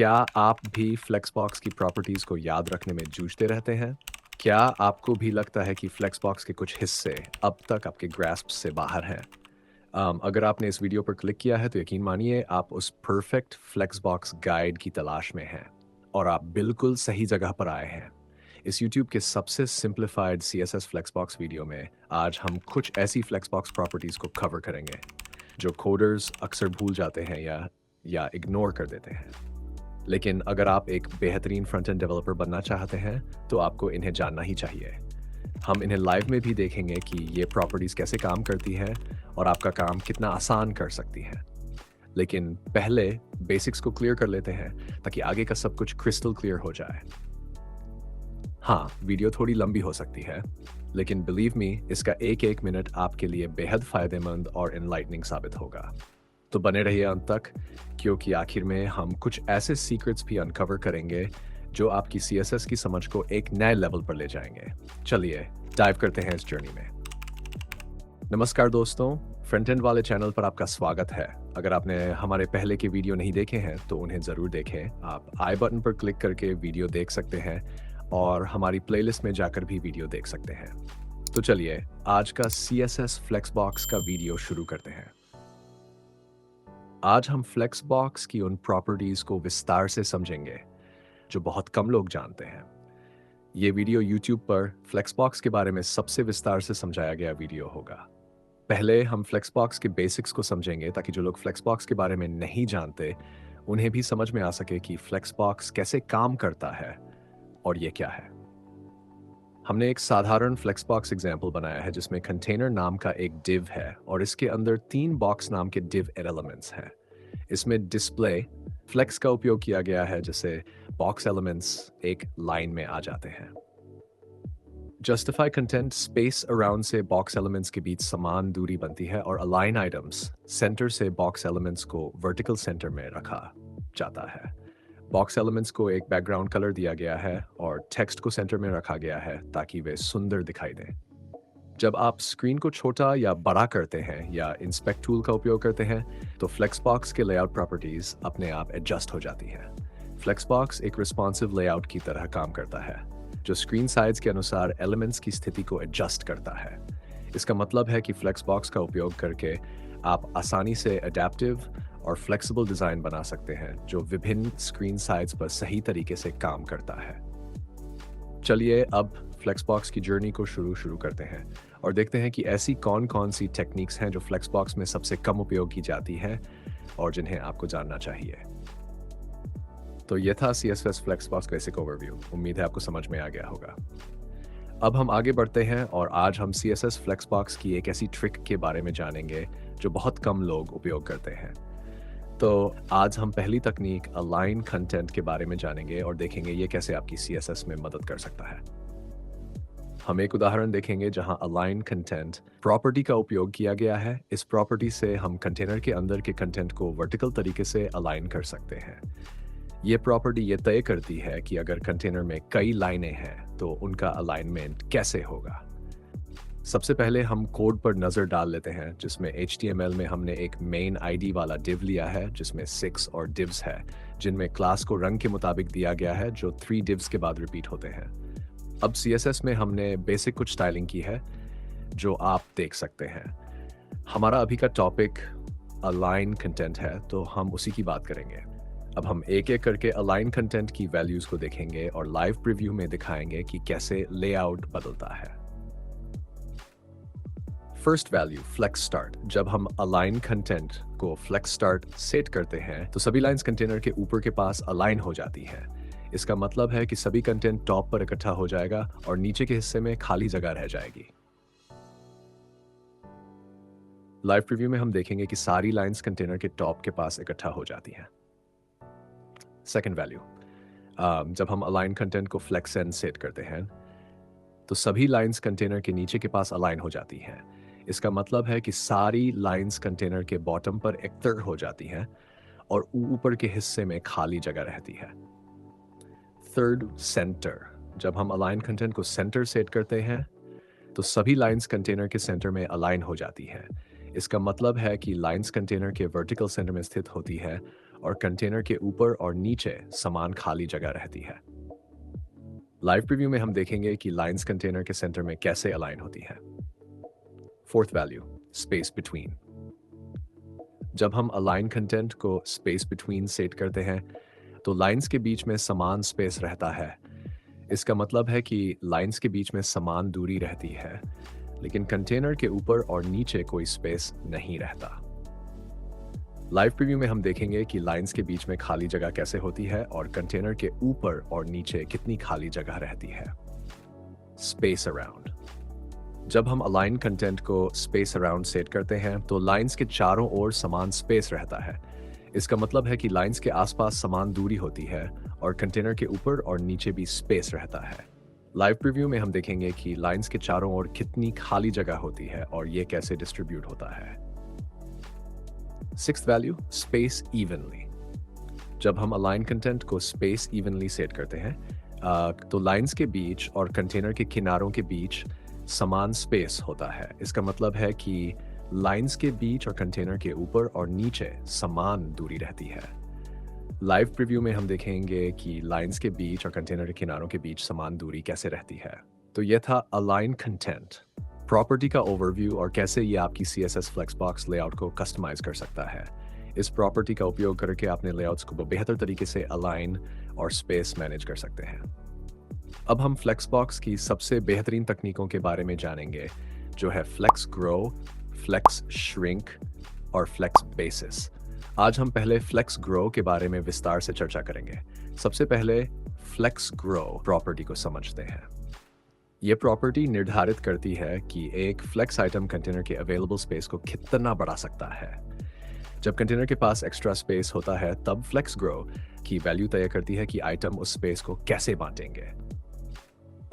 क्या आप भी फ्लेक्सबॉक्स की प्रॉपर्टीज़ को याद रखने में जूझते रहते हैं? क्या आपको भी लगता है कि फ्लेक्सबॉक्स के कुछ हिस्से अब तक आपके ग्रास्प से बाहर हैं? अगर आपने इस वीडियो पर क्लिक किया है तो यकीन मानिए आप उस परफेक्ट फ्लेक्सबॉक्स गाइड की तलाश में हैं और आप बिल्कुल सही जगह पर आए हैं। इस यूट्यूब के सबसे सिंप्लीफाइड सीएसएस फ्लेक्सबॉक्स वीडियो में आज हम कुछ ऐसी फ्लेक्सबॉक्स प्रॉपर्टीज़ को कवर करेंगे जो कोडर्स अक्सर भूल जाते हैं या इग्नोर कर देते हैं। लेकिन अगर आप एक बेहतरीन फ्रंट एंड डेवलपर बनना चाहते हैं, तो आपको इन्हें जानना ही चाहिए। हम इन्हें लाइव में भी देखेंगे कि ये प्रॉपर्टीज़ कैसे काम करती हैं और आपका काम कितना आसान कर सकती हैं। लेकिन पहले बेसिक्स को क्लियर कर लेते हैं ताकि आगे का सब कुछ क्रिस्टल क्लियर हो जाए। हाँ, वीडियो थोड़ी लंबी हो सकती है, लेकिन बिलीव मी इसका एक-एक मिनट आपके लिए बेहद फ़ायदेमंद और एनलाइटनिंग साबित होगा। तो बने रहिए अंत तक क्योंकि आखिर में हम कुछ ऐसे सीक्रेट्स भी अनकवर करेंगे जो आपकी सीएसएस की समझ को एक नए लेवल पर ले जाएंगे। चलिए डाइव करते हैं इस जर्नी में। नमस्कार दोस्तों, फ्रंट एंड वाले चैनल पर आपका स्वागत है। अगर आपने हमारे पहले के वीडियो नहीं देखे हैं तो उन्हें ज़रूर देखें। आप आई बटन पर क्लिक करके वीडियो देख सकते हैं और हमारी प्लेलिस्ट में जाकर भी वीडियो देख सकते हैं। तो चलिए आज का CSS फ्लेक्सबॉक्स का वीडियो शुरू करते हैं। आज हम फ्लेक्सबॉक्स की उन प्रॉपर्टीज को विस्तार से समझेंगे जो बहुत कम लोग जानते हैं। ये वीडियो YouTube पर फ्लेक्सबॉक्स के बारे में सबसे विस्तार से समझाया गया वीडियो होगा। पहले हम फ्लेक्सबॉक्स के बेसिक्स को समझेंगे ताकि जो लोग फ्लेक्सबॉक्स के बारे में नहीं जानते उन्हें भी समझ में आ सके कि फ्लेक्सबॉक्स कैसे काम करता है और ये क्या है। हमने एक साधारण फ्लेक्सबॉक्स एग्जाम्पल बनाया है जिसमें कंटेनर नाम का एक div है और इसके अंदर 3 बॉक्स नाम के div एलिमेंट्स हैं। इसमें डिस्प्ले फ्लेक्स का उपयोग किया गया है जिससे बॉक्स एलिमेंट्स एक लाइन में आ जाते हैं। जस्टिफाई कंटेंट स्पेस अराउंड से बॉक्स एलिमेंट्स के बीच समान दूरी बनती है और अलाइन आइटम्स सेंटर से बॉक्स एलिमेंट्स को वर्टिकल सेंटर में रखा जाता है। बॉक्स एलिमेंट्स को एक बैकग्राउंड कलर दिया गया है और टेक्स्ट को सेंटर में रखा गया है ताकि वे सुंदर दिखाई दें। जब आप स्क्रीन को छोटा या बड़ा करते हैं या इंस्पेक्ट टूल का उपयोग करते हैं तो फ्लेक्सबॉक्स के लेआउट प्रॉपर्टीज अपने आप एडजस्ट हो जाती हैं। फ्लेक्सबॉक्स एक रिस्पॉन्सिव लेआउट की तरह काम करता है जो स्क्रीन साइज के अनुसार एलिमेंट्स की स्थिति को एडजस्ट करता है। इसका मतलब है कि फ्लेक्सबॉक्स का उपयोग करके आप आसानी से अडेप्टिव और फ्लेक्सिबल डिज़ाइन बना सकते हैं जो विभिन्न स्क्रीन साइज पर सही तरीके से काम करता है। चलिए अब फ्लेक्सबॉक्स की जर्नी को शुरू करते हैं और देखते हैं कि ऐसी कौन कौन सी टेक्निक्स हैं जो फ्लेक्सबॉक्स में सबसे कम उपयोग की जाती हैं और जिन्हें आपको जानना चाहिए। तो यह था CSS फ्लेक्सबॉक्स बेसिक ओवरव्यू। उम्मीद है आपको समझ में आ गया होगा। अब हम आगे बढ़ते हैं और आज हम CSS फ्लेक्सबॉक्स की एक ऐसी ट्रिक के बारे में जानेंगे जो बहुत कम लोग उपयोग करते हैं। तो आज हम पहली तकनीक अलाइन कंटेंट के बारे में जानेंगे और देखेंगे ये कैसे आपकी CSS में मदद कर सकता है। हम एक उदाहरण देखेंगे जहां अलाइन कंटेंट प्रॉपर्टी का उपयोग किया गया है। इस प्रॉपर्टी से हम कंटेनर के अंदर के कंटेंट को वर्टिकल तरीके से अलाइन कर सकते हैं। ये प्रॉपर्टी ये तय करती है कि अगर कंटेनर में कई लाइनें हैं तो उनका अलाइनमेंट कैसे होगा। सबसे पहले हम कोड पर नज़र डाल लेते हैं जिसमें HTML में हमने एक मेन ID वाला div लिया है जिसमें 6 और divs है जिनमें क्लास को रंग के मुताबिक दिया गया है जो 3 divs के बाद रिपीट होते हैं। अब CSS में हमने बेसिक कुछ स्टाइलिंग की है जो आप देख सकते हैं। हमारा अभी का टॉपिक अलाइन कंटेंट है तो हम उसी की बात करेंगे। अब हम एक एक करके अलाइन कंटेंट की वैल्यूज़ को देखेंगे और लाइव प्रीव्यू में दिखाएंगे कि कैसे लेआउट बदलता है। First value flex start. जब हम अलाइन कंटेंट को फ्लेक्स स्टार्ट सेट करते हैं तो सभी लाइंस कंटेनर के ऊपर के पास अलाइन हो जाती हैं। इसका मतलब है कि सभी कंटेंट टॉप पर इकट्ठा हो जाएगा और नीचे के हिस्से में खाली जगह रह जाएगी। लाइव प्रीव्यू में हम देखेंगे कि सारी लाइंस कंटेनर के टॉप के पास इकट्ठा हो जाती हैं। सेकेंड वैल्यू, जब हम अलाइन कंटेंट को फ्लेक्स एंड सेट करते हैं तो सभी लाइंस कंटेनर के नीचे के पास अलाइन हो जाती हैं। इसका मतलब है कि सारी लाइंस कंटेनर के बॉटम पर एकतर हो जाती हैं और ऊपर के हिस्से में खाली जगह रहती है। Third, centre. जब हम अलाइन कंटेंट को सेंटर सेट करते हैं तो सभी लाइंस कंटेनर के सेंटर में अलाइन हो जाती हैं। इसका मतलब है कि लाइंस कंटेनर के वर्टिकल सेंटर में स्थित होती है और कंटेनर के ऊपर और नीचे समान खाली जगह रहती है। लाइव प्रीव्यू में हम देखेंगे कि लाइंस कंटेनर के सेंटर में कैसे अलाइन होती हैं। Fourth value, space between. जब हम अलाइन कंटेंट को स्पेस बिटवीन सेट करते हैं तो लाइंस के बीच में समान स्पेस रहता है। इसका मतलब है कि लाइंस के बीच में समान दूरी रहती है, लेकिन कंटेनर के ऊपर और नीचे कोई स्पेस नहीं रहता। लाइव प्रीव्यू में हम देखेंगे कि लाइंस के बीच में खाली जगह कैसे होती है और कंटेनर के ऊपर और नीचे कितनी खाली जगह रहती है। Space around. जब हम अलाइन कंटेंट को स्पेस अराउंड सेट करते हैं तो लाइंस के चारों ओर समान स्पेस रहता है। इसका मतलब है कि लाइंस के आसपास समान दूरी होती है और कंटेनर के ऊपर और नीचे भी स्पेस रहता है। लाइव प्रीव्यू में हम देखेंगे कि लाइंस के चारों ओर कितनी खाली जगह होती है और ये कैसे डिस्ट्रीब्यूट होता है। Sixth value, space evenly. जब हम अलाइन कंटेंट को स्पेस इवनली सेट करते हैं तो लाइंस के बीच और कंटेनर के किनारों के बीच समान स्पेस होता है। इसका मतलब है कि लाइंस के बीच और कंटेनर के ऊपर और नीचे समान दूरी रहती है। लाइव प्रीव्यू में हम देखेंगे कि लाइंस के बीच और कंटेनर के किनारों के बीच समान दूरी कैसे रहती है। तो यह था अलाइन कंटेंट, प्रॉपर्टी का ओवरव्यू और कैसे ये आपकी CSS फ्लेक्सबॉक्स लेआउट को कस्टमाइज कर सकता है। इस प्रॉपर्टी का उपयोग करके आपने लेआउट्स को बेहतर तरीके से अलाइन और स्पेस मैनेज कर सकते हैं। अब हम फ्लेक्सबॉक्स की सबसे बेहतरीन तकनीकों के बारे में जानेंगे, जो है फ्लेक्स ग्रो, फ्लेक्स श्रिंक और फ्लेक्स बेसिस। आज हम पहले फ्लेक्स ग्रो के बारे में विस्तार से चर्चा करेंगे। सबसे पहले फ्लेक्स ग्रो प्रॉपर्टी को समझते हैं। यह प्रॉपर्टी निर्धारित करती है कि एक फ्लेक्स आइटम कंटेनर के अवेलेबल स्पेस को कितना बढ़ा सकता है। जब कंटेनर के पास एक्स्ट्रा स्पेस होता है तब फ्लेक्स ग्रो की वैल्यू तय करती है कि आइटम उस स्पेस को कैसे बांटेंगे।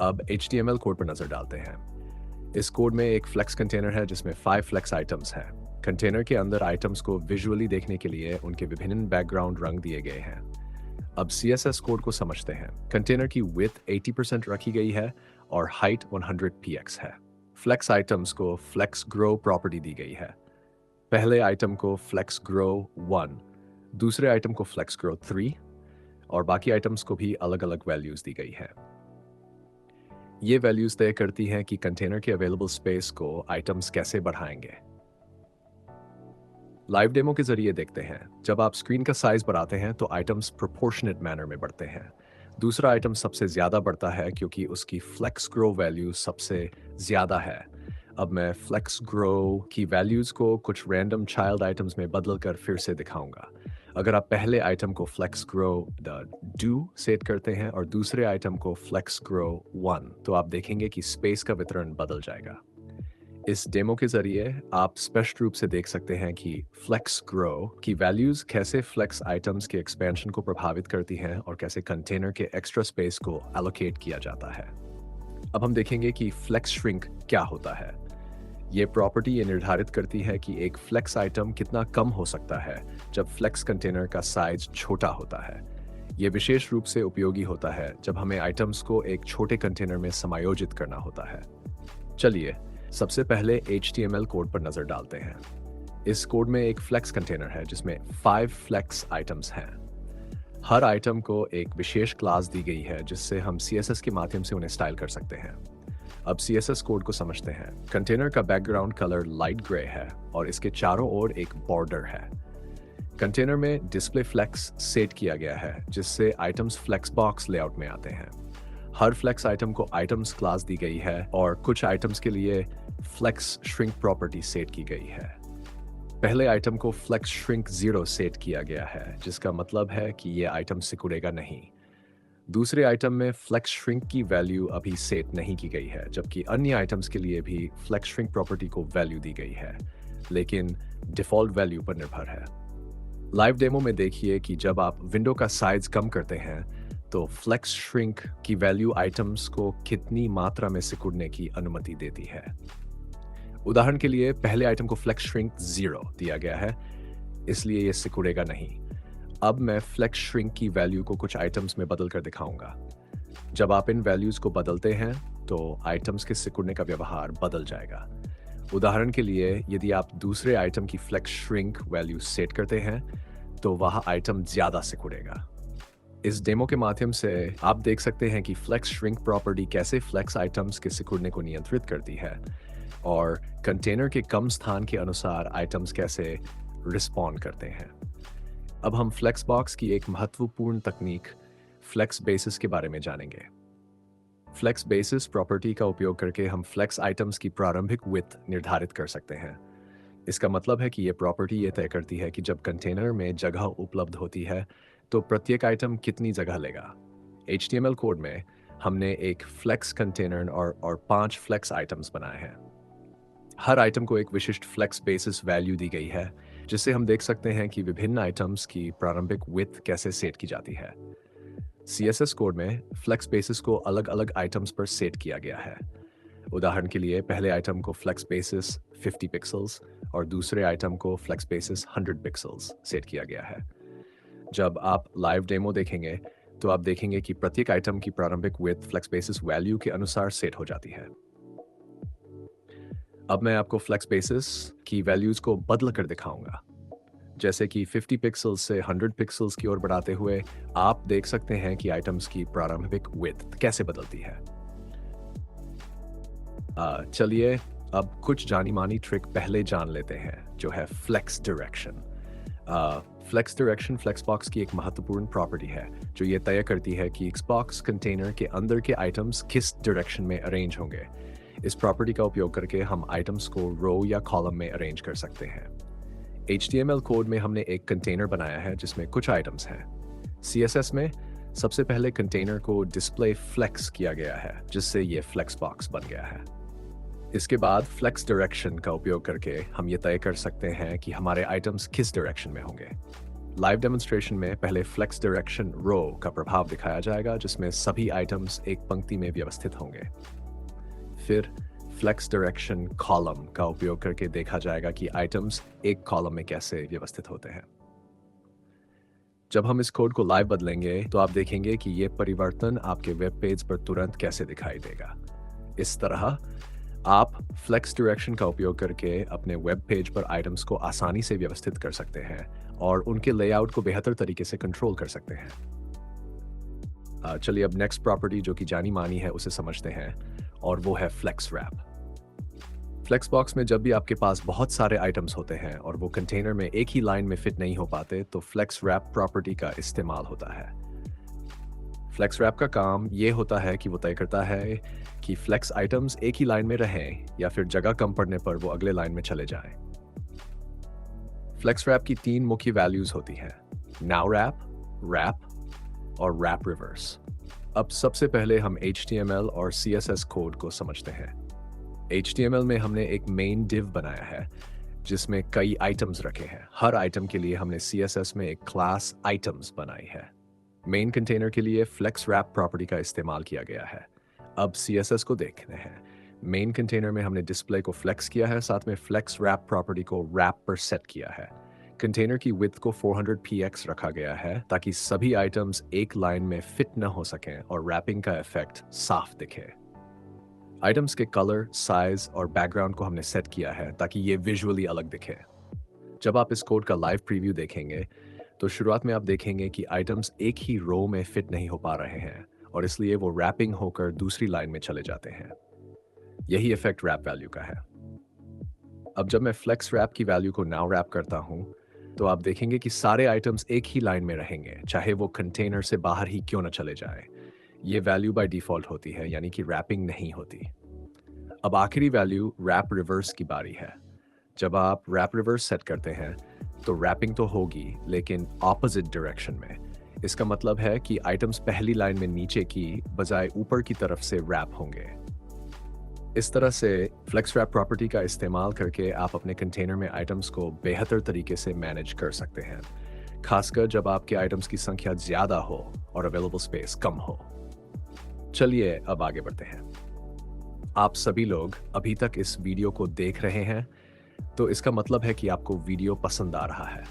अब HTML कोड पर नजर डालते हैं। इस कोड में एक फ्लेक्स कंटेनर है जिसमें 5 फ्लेक्स आइटम्स हैं। कंटेनर के अंदर आइटम्स को विजुअली देखने के लिए उनके विभिन्न बैकग्राउंड रंग दिए गए हैं। अब CSS कोड को समझते हैं। कंटेनर की विड्थ 80% रखी गई है और हाइट 100 px है। फ्लेक्स आइटम्स को फ्लेक्स ग्रो प्रॉपर्टी दी गई है। पहले आइटम को फ्लेक्स ग्रो 1, दूसरे आइटम को फ्लेक्स ग्रो 3 और बाकी आइटम्स को भी अलग अलग वैल्यूज दी गई है। ये वैल्यूज तय करती हैं कि कंटेनर के अवेलेबल स्पेस को आइटम्स कैसे बढ़ाएंगे। लाइव डेमो के जरिए देखते हैं। जब आप स्क्रीन का साइज बढ़ाते हैं तो आइटम्स प्रोपोर्शनेट मैनर में बढ़ते हैं। दूसरा आइटम सबसे ज्यादा बढ़ता है क्योंकि उसकी फ्लेक्स ग्रो वैल्यू सबसे ज्यादा है। अब मैं फ्लेक्स ग्रो की वैल्यूज को कुछ रैंडम चाइल्ड आइटम्स में बदलकर फिर से दिखाऊंगा। अगर आप पहले आइटम को फ्लेक्स ग्रो डू सेट करते हैं और दूसरे आइटम को फ्लेक्स ग्रो 1 तो आप देखेंगे कि स्पेस का वितरण बदल जाएगा। इस डेमो के जरिए आप स्पष्ट रूप से देख सकते हैं कि फ्लेक्स ग्रो की वैल्यूज कैसे फ्लेक्स आइटम्स के एक्सपेंशन को प्रभावित करती हैं और कैसे कंटेनर के एक्स्ट्रा स्पेस को एलोकेट किया जाता है। अब हम देखेंगे कि फ्लेक्स श्रिंक क्या होता है। ये प्रॉपर्टी ये निर्धारित करती है कि एक फ्लेक्स आइटम कितना कम हो सकता है जब फ्लेक्स कंटेनर का साइज छोटा होता है। ये विशेष रूप से उपयोगी होता है जब हमें आइटम्स को एक छोटे कंटेनर में समायोजित करना होता है। चलिए सबसे पहले HTML कोड पर नजर डालते हैं। इस कोड में एक फ्लेक्स कंटेनर है जिसमें 5 फ्लेक्स आइटम्स हैं। हर आइटम को एक विशेष क्लास दी गई है जिससे हम CSS के माध्यम से उन्हें स्टाइल कर सकते हैं। अब CSS कोड को समझते हैं। कंटेनर का बैकग्राउंड कलर लाइट ग्रे है और इसके चारों ओर एक बॉर्डर है। कंटेनर में डिस्प्ले फ्लेक्स सेट किया गया है जिससे आइटम्स फ्लेक्स बॉक्स लेआउट में आते हैं। हर फ्लेक्स आइटम को आइटम्स क्लास दी गई है और कुछ आइटम्स के लिए फ्लेक्स श्रिंक प्रॉपर्टी सेट की गई है। पहले आइटम को फ्लेक्स श्रिंक 0 सेट किया गया है जिसका मतलब है कि ये आइटम सिकुड़ेगा नहीं। दूसरे आइटम में फ्लेक्स श्रिंक की वैल्यू अभी सेट नहीं की गई है, जबकि अन्य आइटम्स के लिए भी फ्लेक्स श्रिंक प्रॉपर्टी को वैल्यू दी गई है, लेकिन डिफॉल्ट वैल्यू पर निर्भर है। लाइव डेमो में देखिए कि जब आप विंडो का साइज कम करते हैं तो फ्लेक्स श्रिंक की वैल्यू आइटम्स को कितनी मात्रा में सिकुड़ने की अनुमति देती है। उदाहरण के लिए पहले आइटम को फ्लेक्स श्रिंक 0 दिया गया है, इसलिए यह सिकुड़ेगा नहीं। अब मैं फ्लेक्स श्रिंक की वैल्यू को कुछ आइटम्स में बदल कर दिखाऊंगा। जब आप इन वैल्यूज को बदलते हैं तो आइटम्स के सिकुड़ने का व्यवहार बदल जाएगा। उदाहरण के लिए यदि आप दूसरे आइटम की फ्लेक्स श्रिंक वैल्यू सेट करते हैं तो वह आइटम ज़्यादा सिकुड़ेगा। इस डेमो के माध्यम से आप देख सकते हैं कि फ्लेक्स श्रिंक प्रॉपर्टी कैसे फ्लेक्स आइटम्स के सिकुड़ने को नियंत्रित करती है और कंटेनर के कम स्थान के अनुसार आइटम्स कैसे रिस्पॉन्ड करते हैं। अब हम फ्लेक्स बॉक्स की एक महत्वपूर्ण तकनीक फ्लेक्स बेसिस के बारे में जानेंगे। फ्लेक्स बेसिस प्रॉपर्टी का उपयोग करके हम फ्लेक्स आइटम्स की प्रारंभिक विड्थ निर्धारित कर सकते हैं। इसका मतलब है कि ये प्रॉपर्टी ये तय करती है कि जब कंटेनर में जगह उपलब्ध होती है तो प्रत्येक आइटम कितनी जगह लेगा। HTML कोड में हमने एक फ्लेक्स कंटेनर और 5 फ्लेक्स आइटम्स बनाए हैं। हर आइटम को एक विशिष्ट फ्लेक्स बेसिस वैल्यू दी गई है, जिससे हम देख सकते हैं कि विभिन्न आइटम्स की प्रारंभिक विड्थ कैसे सेट की जाती है। CSS कोड में फ्लेक्स बेसिस को अलग अलग आइटम्स पर सेट किया गया है। उदाहरण के लिए पहले आइटम को फ्लेक्स बेसिस 50 पिक्सल्स और दूसरे आइटम को फ्लेक्स बेसिस 100 पिक्सल्स सेट किया गया है। जब आप लाइव डेमो देखेंगे तो आप देखेंगे कि प्रत्येक आइटम की प्रारंभिक विड्थ फ्लेक्स बेसिस वैल्यू के अनुसार सेट हो जाती है। अब मैं आपको फ्लेक्स बेसिस की वैल्यूज को बदल कर दिखाऊंगा। जैसे कि 50 पिक्सल्स से 100 पिक्सल्स की ओर बढ़ाते हुए आप देख सकते हैं कि आइटम्स की प्रारंभिक विड्थ कैसे बदलती है। चलिए अब कुछ जानी मानी ट्रिक पहले जान लेते हैं, जो है flex direction. Flex direction flex box की एक महत्वपूर्ण प्रॉपर्टी है जो ये तय करती है कि Xbox कंटेनर के अंदर के आइटम्स किस डायरेक्शन में अरेंज होंगे। इस प्रॉपर्टी का उपयोग करके हम आइटम्स को रो या कॉलम में अरेंज कर सकते हैं। HTML कोड में हमने एक कंटेनर बनाया है जिसमें कुछ आइटम्स हैं। CSS में सबसे पहले कंटेनर को डिस्प्ले फ्लेक्स किया गया है, जिससे ये फ्लेक्स बॉक्स बन गया है। इसके बाद फ्लेक्स डायरेक्शन का उपयोग करके हम ये तय कर सकते हैं कि हमारे आइटम्स किस डायरेक्शन में होंगे। लाइव डेमोन्स्ट्रेशन में पहले फ्लेक्स डायरेक्शन रो का प्रभाव दिखाया जाएगा, जिसमें सभी आइटम्स एक पंक्ति में व्यवस्थित होंगे। फिर फ्लेक्स डायरेक्शन कॉलम का उपयोग करके देखा जाएगा कि आइटम्स एक कॉलम में कैसे व्यवस्थित होते हैं। जब हम इस कोड को लाइव बदलेंगे तो आप देखेंगे कि ये परिवर्तन आपके वेब पेज पर तुरंत कैसे दिखाई देगा। इस तरह आप फ्लेक्स डायरेक्शन का उपयोग करके अपने वेब पेज पर आइटम्स को आसानी से व्यवस्थित कर सकते हैं और उनके लेआउट को बेहतर तरीके से कंट्रोल कर सकते हैं। चलिए अब नेक्स्ट प्रॉपर्टी जो कि जानी मानी है उसे समझते हैं, और वो है फ्लेक्स रैप। फ्लेक्स बॉक्स में जब भी आपके पास बहुत सारे आइटम्स होते हैं और वो कंटेनर में एक ही लाइन में फिट नहीं हो पाते तो फ्लेक्स रैप प्रॉपर्टी का इस्तेमाल होता है। फ्लेक्स रैप का काम ये होता है कि वो तय करता है कि फ्लेक्स आइटम्स एक ही लाइन में रहें या फिर जगह कम पड़ने पर वो अगले लाइन में चले जाएं। फ्लेक्स रैप की 3 मुख्य वैल्यूज होती हैं: नाउ रैप, रैप और रैप रिवर्स। अब सबसे पहले हम HTML और CSS कोड को समझते हैं। HTML में हमने एक मेन डिव बनाया है जिसमें कई आइटम्स रखे हैं। हर आइटम के लिए हमने CSS में एक क्लास आइटम्स बनाई है। मेन कंटेनर के लिए फ्लेक्स रैप प्रॉपर्टी का इस्तेमाल किया गया है। अब CSS को देखते हैं। मेन कंटेनर में हमने डिस्प्ले को फ्लेक्स किया है, साथ में फ्लेक्स रैप प्रॉपर्टी को रैप पर सेट किया है। कंटेनर की विड्थ को 400 px रखा गया है ताकि सभी आइटम्स एक लाइन में फिट न हो सकें और रैपिंग का इफेक्ट साफ दिखे। आइटम्स के कलर, साइज और बैकग्राउंड को हमने सेट किया है ताकि ये विजुअली अलग दिखे। जब आप इस कोड का लाइव प्रीव्यू देखेंगे तो शुरुआत में आप देखेंगे कि आइटम्स एक ही रो में फिट नहीं हो पा रहे हैं और इसलिए वो रैपिंग होकर दूसरी लाइन में चले जाते हैं। यही इफेक्ट रैप वैल्यू का है। अब जब मैं फ्लेक्स रैप की वैल्यू को नाउ रैप करता हूं तो आप देखेंगे कि सारे आइटम्स एक ही लाइन में रहेंगे, चाहे वो कंटेनर से बाहर ही क्यों न चले जाए। ये वैल्यू बाय डिफॉल्ट होती है, यानी कि रैपिंग नहीं होती। अब आखिरी वैल्यू रैप रिवर्स की बारी है। जब आप रैप रिवर्स सेट करते हैं तो रैपिंग तो होगी, लेकिन ऑपोजिट डायरेक्शन में। इसका मतलब है कि आइटम्स पहली लाइन में नीचे की बजाय ऊपर की तरफ से रैप होंगे। इस तरह से फ्लेक्स रैप प्रॉपर्टी का इस्तेमाल करके आप अपने कंटेनर में आइटम्स को बेहतर तरीके से मैनेज कर सकते हैं, खासकर जब आपके आइटम्स की संख्या ज्यादा हो और अवेलेबल स्पेस कम हो। चलिए अब आगे बढ़ते हैं। आप सभी लोग अभी तक इस वीडियो को देख रहे हैं, तो इसका मतलब है कि आपको वीडियो पसंद आ रहा है।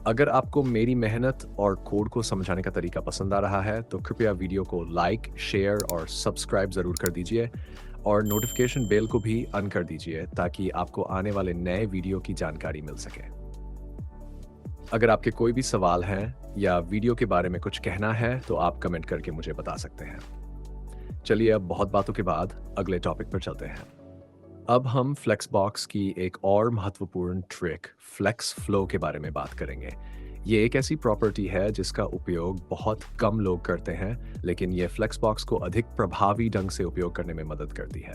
अगर आपको मेरी मेहनत और कोड को समझाने का तरीका पसंद आ रहा है तो कृपया वीडियो को लाइक, शेयर और सब्सक्राइब जरूर कर दीजिए और नोटिफिकेशन बेल को भी ऑन कर दीजिए ताकि आपको आने वाले नए वीडियो की जानकारी मिल सके। अगर आपके कोई भी सवाल हैं या वीडियो के बारे में कुछ कहना है तो आप कमेंट करके मुझे बता सकते हैं। चलिए अब बहुत बातों के बाद अगले टॉपिक पर चलते हैं। अब हम फ्लेक्सबॉक्स की एक और महत्वपूर्ण ट्रिक फ्लेक्स फ्लो के बारे में बात करेंगे। ये एक ऐसी प्रॉपर्टी है जिसका उपयोग बहुत कम लोग करते हैं, लेकिन ये फ्लेक्सबॉक्स को अधिक प्रभावी ढंग से उपयोग करने में मदद करती है।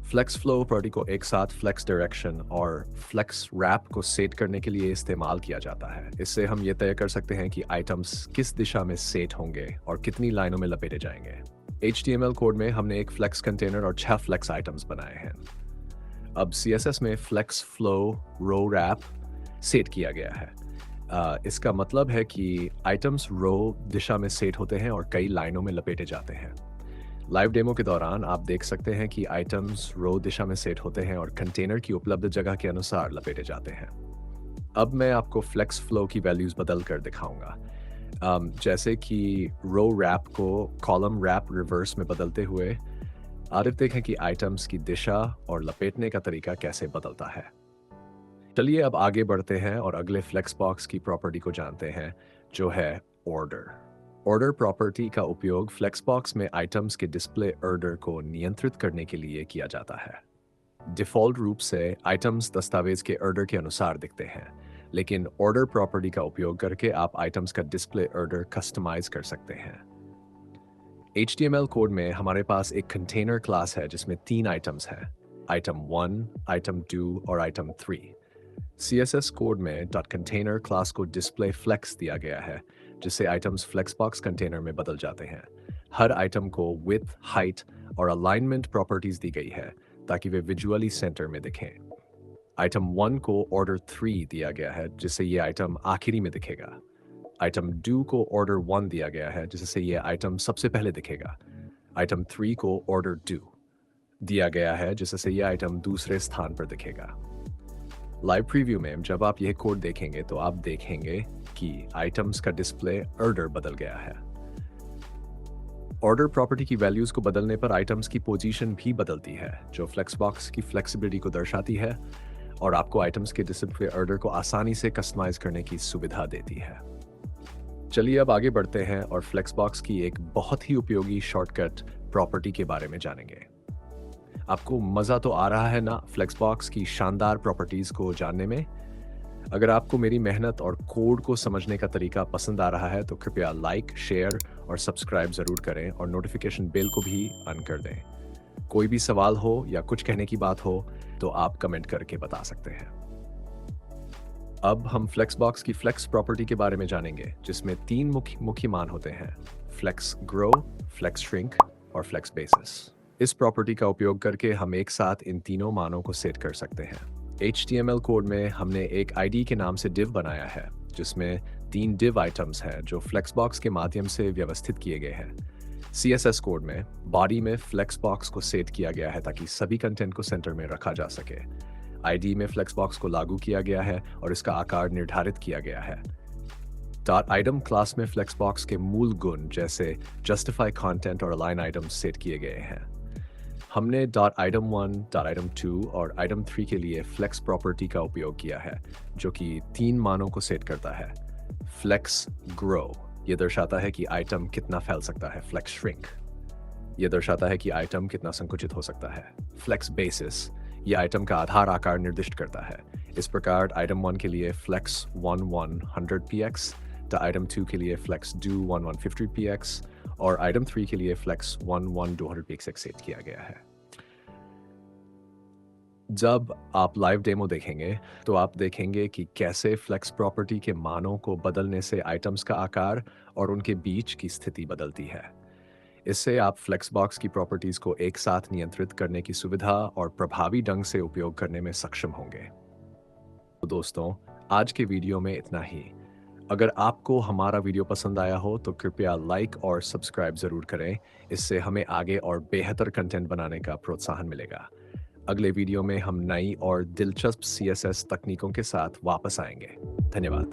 फ्लेक्स फ्लो प्रॉपर्टी को एक साथ फ्लेक्स डायरेक्शन और फ्लेक्स रैप को सेट करने के लिए इस्तेमाल किया जाता है। इससे हम ये तय कर सकते हैं कि आइटम्स किस दिशा में सेट होंगे और कितनी लाइनों में लपेटे जाएंगे। HTML कोड में हमने एक फ्लेक्स कंटेनर और 6 फ्लेक्स आइटम्स बनाए हैं। अब CSS में फ्लेक्स फ्लो रो रैप सेट किया गया है। इसका मतलब है कि आइटम्स रो दिशा में सेट होते हैं और कई लाइनों में लपेटे जाते हैं। लाइव डेमो के दौरान आप देख सकते हैं कि आइटम्स रो दिशा में सेट होते हैं और कंटेनर की उपलब्ध जगह के अनुसार लपेटे जाते हैं। अब मैं आपको फ्लेक्स फ्लो की वैल्यूज बदल कर दिखाऊंगा। जैसे कि रो रैप को कॉलम रैप रिवर्स में बदलते हुए आगे देखें कि आइटम्स की दिशा और लपेटने का तरीका कैसे बदलता है। चलिए अब आगे बढ़ते हैं और अगले फ्लेक्स बॉक्स की प्रॉपर्टी को जानते हैं, जो है ऑर्डर। ऑर्डर प्रॉपर्टी का उपयोग फ्लेक्सबॉक्स में आइटम्स के डिस्प्ले ऑर्डर को नियंत्रित करने के लिए किया जाता है। डिफ़ॉल्ट रूप से आइटम्स दस्तावेज के ऑर्डर के अनुसार दिखते हैं, लेकिन ऑर्डर प्रॉपर्टी का उपयोग करके आप आइटम्स का डिस्प्ले ऑर्डर कस्टमाइज कर सकते हैं। HTML कोड में हमारे पास एक कंटेनर क्लास है जिसमें 3 आइटम्स हैं, आइटम 1, आइटम 2 और आइटम 3। CSS कोड में .container क्लास को डिस्प्ले फ्लेक्स दिया गया है, जिससे आइटम्स फ्लेक्सबॉक्स कंटेनर में बदल जाते हैं। हर आइटम को विड्थ, हाइट और अलाइनमेंट प्रॉपर्टीज दी गई है ताकि वे विजुअली सेंटर में दिखें। आइटम 1 को ऑर्डर 3 दिया गया है, जिससे ये आइटम आखिरी में दिखेगा। आइटम 2 को ऑर्डर 1 दिया गया है, जिससे ये आइटम सबसे पहले दिखेगा। आइटम 3 को ऑर्डर 2 दिया गया है, जिससे ये आइटम दूसरे स्थान पर दिखेगा। लाइव प्रीव्यू में जब आप यह कोड देखेंगे तो आप देखेंगे कि आइटम्स का डिस्प्ले ऑर्डर बदल गया है। ऑर्डर प्रॉपर्टी की वैल्यूज को बदलने पर आइटम्स की पोजीशन भी बदलती है, जो फ्लेक्सबॉक्स की फ्लेक्सिबिलिटी को दर्शाती है और आपको आइटम्स के डिस्प्ले ऑर्डर को आसानी से कस्टमाइज करने की सुविधा देती है। चलिए अब आगे बढ़ते हैं और फ्लेक्सबॉक्स की एक बहुत ही उपयोगी शॉर्टकट प्रॉपर्टी के बारे में जानेंगे। आपको मज़ा तो आ रहा है ना फ्लेक्सबॉक्स की शानदार प्रॉपर्टीज़ को जानने में? अगर आपको मेरी मेहनत और कोड को समझने का तरीका पसंद आ रहा है तो कृपया लाइक, शेयर और सब्सक्राइब ज़रूर करें और नोटिफिकेशन बेल को भी ऑन कर दें। कोई भी सवाल हो या कुछ कहने की बात हो तो आप कमेंट करके बता सकते हैं। अब हम फ्लेक्सबॉक्स की फ्लेक्स प्रॉपर्टी के बारे में जानेंगे, जिसमें 3 मुख्य मान होते हैं, फ्लेक्स ग्रो, फ्लेक्स श्रिंक और फ्लेक्स बेसिस। इस प्रॉपर्टी का उपयोग करके हम एक साथ इन तीनों मानों को सेट कर सकते हैं। HTML कोड में हमने एक ID के नाम से div बनाया है, जिसमें 3 div आइटम्स हैं जो फ्लेक्सबॉक्स के माध्यम से व्यवस्थित किए गए हैं। CSS कोड में बॉडी में फ्लेक्सबॉक्स को सेट किया गया है ताकि सभी कंटेंट को सेंटर में रखा जा सके। ID में फ्लेक्सबॉक्स को लागू किया गया है और इसका आकार निर्धारित किया गया है। .item क्लास में फ्लेक्सबॉक्स के मूल गुण जैसे जस्टिफाई कंटेंट और अलाइन आइटम्स सेट किए गए हैं। हमने .item1, .item2 और item 3 के लिए फ्लेक्स प्रॉपर्टी का उपयोग किया है, जो कि 3 मानों को सेट करता है। फ्लेक्स ग्रो ये दर्शाता है कि आइटम कितना फैल सकता है। फ्लेक्स श्रिंक ये दर्शाता है कि आइटम कितना संकुचित हो सकता है। फ्लेक्स बेसिस ये आइटम का आधार आकार निर्दिष्ट करता है। इस प्रकार आइटम 1 के लिए फ्लेक्स 1 100 px, आइटम 2 के लिए फ्लेक्स डू 1 150 px और आइटम 3 के लिए फ्लेक्स 1 200 px सेट किया गया है। जब आप लाइव डेमो देखेंगे तो आप देखेंगे कि कैसे फ्लेक्स प्रॉपर्टी के मानों को बदलने से आइटम्स का आकार और उनके बीच की स्थिति बदलती है। इससे आप फ्लेक्सबॉक्स की प्रॉपर्टीज को एक साथ नियंत्रित करने की सुविधा और प्रभावी ढंग से उपयोग करने में सक्षम होंगे। तो दोस्तों, आज के वीडियो में इतना ही। अगर आपको हमारा वीडियो पसंद आया हो तो कृपया लाइक और सब्सक्राइब जरूर करें। इससे हमें आगे और बेहतर कंटेंट बनाने का प्रोत्साहन मिलेगा। अगले वीडियो में हम नई और दिलचस्प CSS तकनीकों के साथ वापस आएंगे। धन्यवाद।